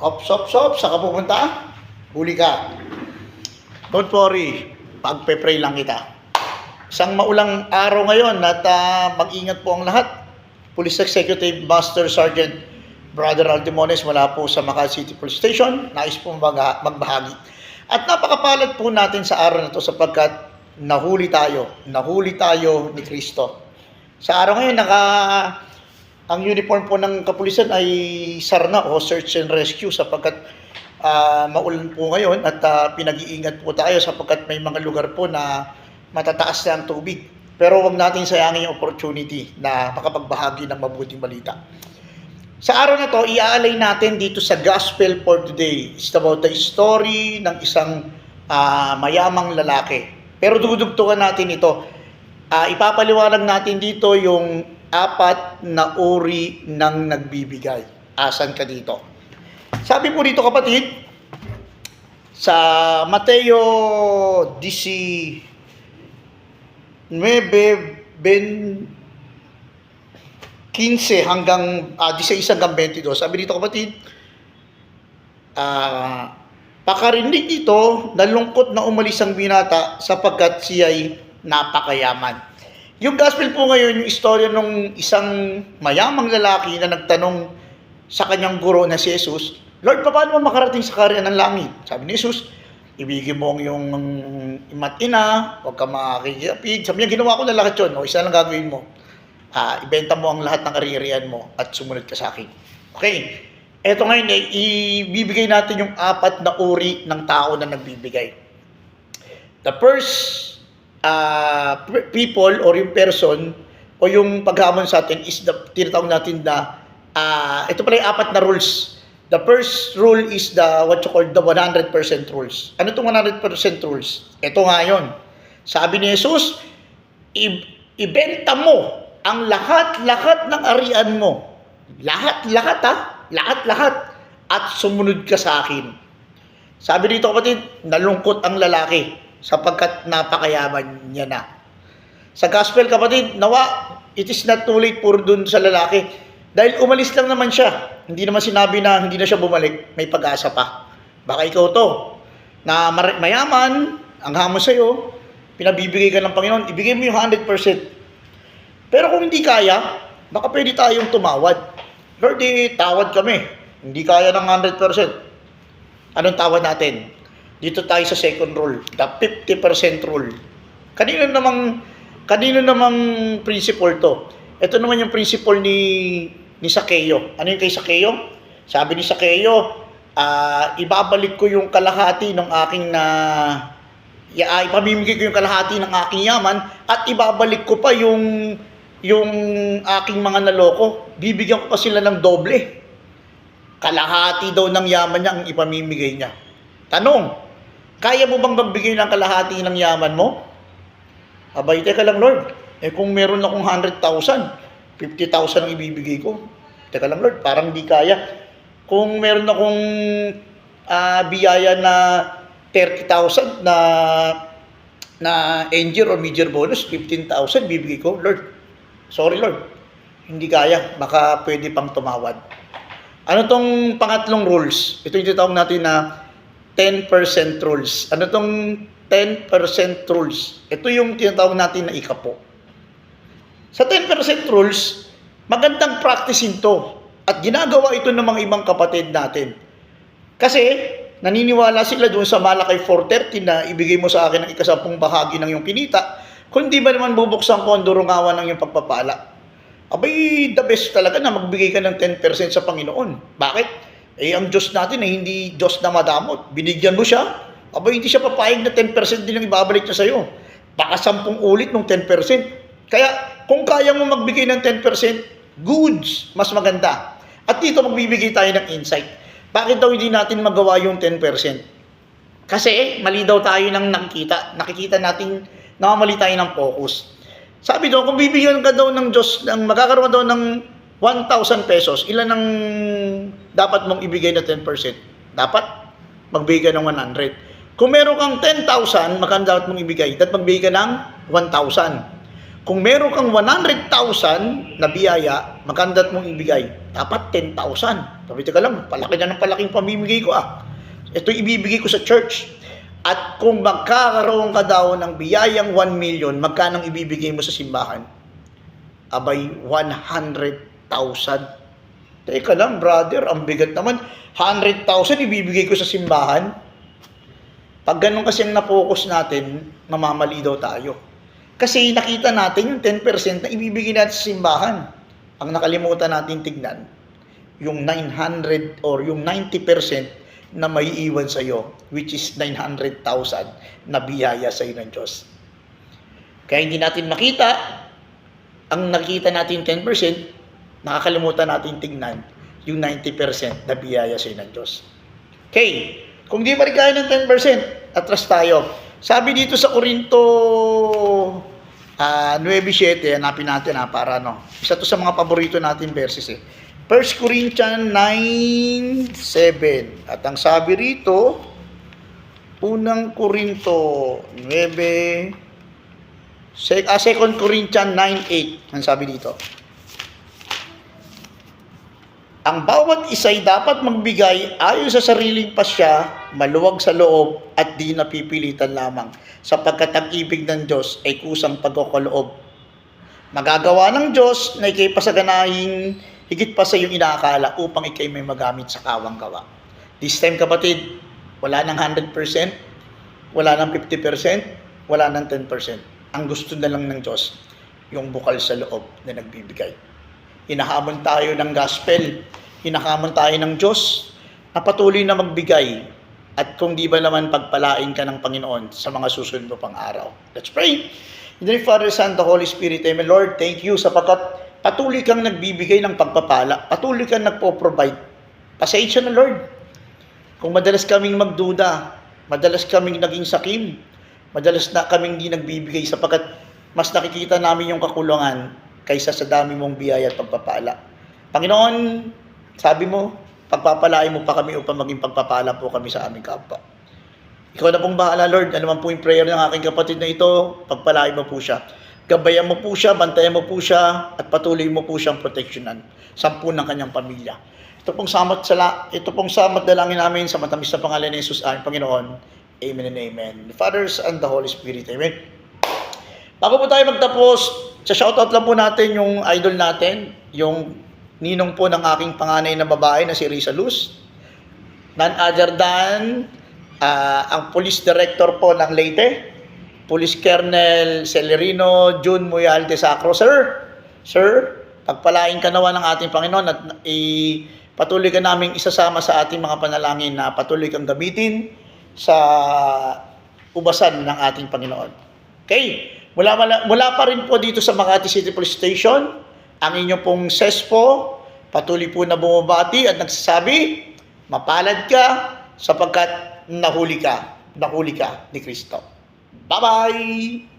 Sop, saka pupunta? Huli ka. Don't worry, pagpe-pray lang kita. Isang maulang araw ngayon at mag-ingat po ang lahat. Police Executive Master Sergeant Brother Aldimones mula po sa Makati City Police Station. Nais po magbahagi. At napakapalad po natin sa araw na ito sapagkat nahuli tayo ni Kristo. Sa araw ngayon, ang uniform po ng kapulisan ay SARNA o Search and Rescue sapagkat maulan po ngayon at pinag-iingat po tayo sapagkat may mga lugar po na matataas na ang tubig. Pero huwag natin sayangin yung opportunity na makapagbahagi ng mabuting balita. Sa araw na to, iaalay natin dito sa Gospel for Today. It's about the story ng isang mayamang lalaki. Pero dudugtungan natin ito. Ipapaliwanag natin dito yung 4 na uri ng nagbibigay. Asan ka dito? Sabi po dito kapatid, sa Mateo 19:15 hanggang 16 hanggang 22. Sabi dito kapatid, pakarinig dito, nalungkot na umalis ang binata sapagkat siya'y napakayaman. Yung gospel po ngayon, yung istorya ng isang mayamang lalaki na nagtanong sa kanyang guro na si Jesus, Lord, paano mo makarating sa kaharian ng langit? Sabi ni Jesus, ibigin mo ang iyong imat ina, huwag ka makikipig. Sabi niya, ginawa ko na lahat yun. O, isa lang gagawin mo. Ibenta mo ang lahat ng ari-arian mo at sumunod ka sa akin. Okay. Eto ngayon, ibibigay natin yung 4 na uri ng tao na nagbibigay. The first people or yung person o yung paghamon sa atin is tinatawag natin na ito pala yung 4 na rules. The first rule is what you call the 100% rules. Ano itong 100% rules? Ito nga yun. Sabi ni Jesus, ibenta mo ang lahat-lahat ng arian mo. Lahat-lahat lahat-lahat at sumunod ka sa akin. Sabi dito kapatid, nalungkot ang lalaki sapagkat napakayaman niya na. Sa gospel kapatid, nawa, it is not too late for dun sa lalaki. Dahil umalis lang naman siya. Hindi naman sinabi na hindi na siya bumalik. May pag-asa pa. Baka ikaw to, na mayaman, ang hamon sa'yo, pinabibigay ka ng Panginoon, ibigay mo yung 100%. Pero kung hindi kaya, baka pwede tayong tumawad. Lord, tawad kami. Hindi kaya ng 100%. Anong tawad natin? Dito tayo sa second rule, the 50% rule. Kanino namang principle to? Ito naman yung principle ni Sakeo. Ano yung kay Sakeo? Sabi ni Sakeo, ibabalik ko yung kalahati ng aking ipamimigay ko yung kalahati ng aking yaman at ibabalik ko pa yung aking mga naloko. Bibigyan ko pa sila ng doble. Kalahati daw ng yaman niya ang ipamimigay niya. Tanong, kaya mo bang magbigay ng kalahati ng yaman mo? Abay, teka lang Lord. Kung meron akong 100,000, 50,000 ang ibibigay ko. Teka lang Lord, parang di kaya. Kung meron akong biyaya na 30,000 na Angel or major bonus, 15,000 bibigay ko. Lord, sorry Lord, hindi kaya. Baka pwede pang tumawad. Ano tong pangatlong rules? Ito yung tinatawag natin na 10% rules. Ano tong 10% rules? Ito yung tinatawag natin na ikapo. Sa 10% rules, magandang practicein to. At ginagawa ito ng mga ibang kapatid natin. Kasi, naniniwala sila doon sa Malakay 4:30 na ibigay mo sa akin ang ika-10 bahagi ng iyong kinita, kundi ba naman bubuksan ko ang durungawan ng iyong pagpapala? Abay, the best talaga na magbigay ka ng 10% sa Panginoon. Bakit? Ang Diyos natin ay hindi Diyos na madamot. Binigyan mo siya, abay hindi siya papayag na 10% din ang ibabalik niya sa'yo. Baka 10 ulit ng 10%. Kaya, kung kaya mo magbigay ng 10%, goods, mas maganda. At dito magbibigay tayo ng insight. Bakit daw hindi natin magawa yung 10%? Kasi, mali daw tayo ng nakikita. Nakikita natin, nakamali tayo ng focus. Sabi daw, kung bibigyan ka daw ng Diyos, magkakaroon daw ng 1,000 pesos, ilan ang dapat mong ibigay na 10%? Dapat magbigay ka ng 100. Kung meron kang 10,000, magkano dapat mong ibigay? Dapat magbigay ka ng 1,000. Kung meron kang 100,000 na biyaya, magkano dapat mong ibigay? Dapat 10,000. Sabi, teka lang, palaki na ng palaking pamimigay ko ah. Ito ibibigay ko sa church. At kung magkakaroon ka daw ng biyayang 1 million, magkano ibibigay mo sa simbahan? Abay, 100,000. Teka lang, brother, ang bigat naman. 100,000 ibibigay ko sa simbahan. Pag ganun kasi ang na-focus natin, mamamali daw tayo. Kasi nakita natin yung 10% na ibibigay natin sa simbahan. Ang nakalimutan natin tignan, yung 900 or yung 90% na may iwan sa iyo, which is 900,000 na biyaya sa iyo ng Diyos. Kaya hindi natin makita, ang nakita natin 10%, nakakalimutan natin tignan yung 90% na biyaya sa iyo ng Diyos. Okay, kung di pa rin kaya ng 10%, atras tayo. Sabi dito sa Korinto 9:7, hanapin natin para isa to sa mga paborito natin verses eh. 1 Corinthians 9:7. At ang sabi rito, unang Korinto 9, 2 Corinthians 9:8. Ang sabi dito, ang bawat isa'y dapat magbigay ayon sa sariling pasya, maluwag sa loob at di napipilitan lamang, sapagkat ang ibig ng Diyos ay kusang pagkakaloob. Magagawa ng Diyos na ikay pasaganahin higit pa sa iyong inaakala upang ikay may magamit sa kawang gawa. This time, kapatid, wala ng 100%, wala ng 50%, wala ng 10%. Ang gusto na lang ng Diyos, yung bukal sa loob na nagbibigay. Hinahamon tayo ng gospel, hinahamon tayo ng Diyos na patuloy na magbigay. At kung di ba naman pagpalain ka ng Panginoon sa mga susunod mo pang araw. Let's pray. In the name of the Father, Son, the Holy Spirit. Amen. Lord, thank you sapagkat patuloy kang nagbibigay ng pagpapala. Patuloy kang nagpo-provide. Pasensya na, Lord. Kung madalas kaming magduda, madalas kaming naging sakim, madalas na kaming di nagbibigay sapagkat mas nakikita namin yung kakulangan kaysa sa dami mong biyaya at pagpapala. Panginoon, sabi mo, pagpapalain mo pa kami upang maging pagpapala po kami sa aming kapwa. Ikaw na pong bahala, Lord. Ano man po yung prayer ng aking kapatid na ito, pagpalain mo po siya. Gabayan mo po siya, bantayan mo po siya, at patuloy mo po siyang proteksyonan. Sampu ng kanyang pamilya. Ito pong samat dalangin namin sa matamis na pangalan ni Jesus, aming Panginoon. Amen and amen. The Father and the Holy Spirit. Amen. Bago po tayo magtapos, sa shoutout lang po natin yung idol natin, yung ninong po ng aking panganay na babae na si Risa Luz. None other than ang police director po ng Leyte, Police Colonel Celerino June Muyalde Sacro. Sir, pagpalain ka nawa ng ating Panginoon at patuloy ka naming isasama sa ating mga panalangin na patuloy kang gamitin sa ubasan ng ating Panginoon. Okay, mula pa rin po dito sa Makati City Police Station, ang inyong pong SESPO, patuloy po na bumabati at nagsasabi, mapalad ka sapagkat nahuli ka ni Kristo. Bye-bye!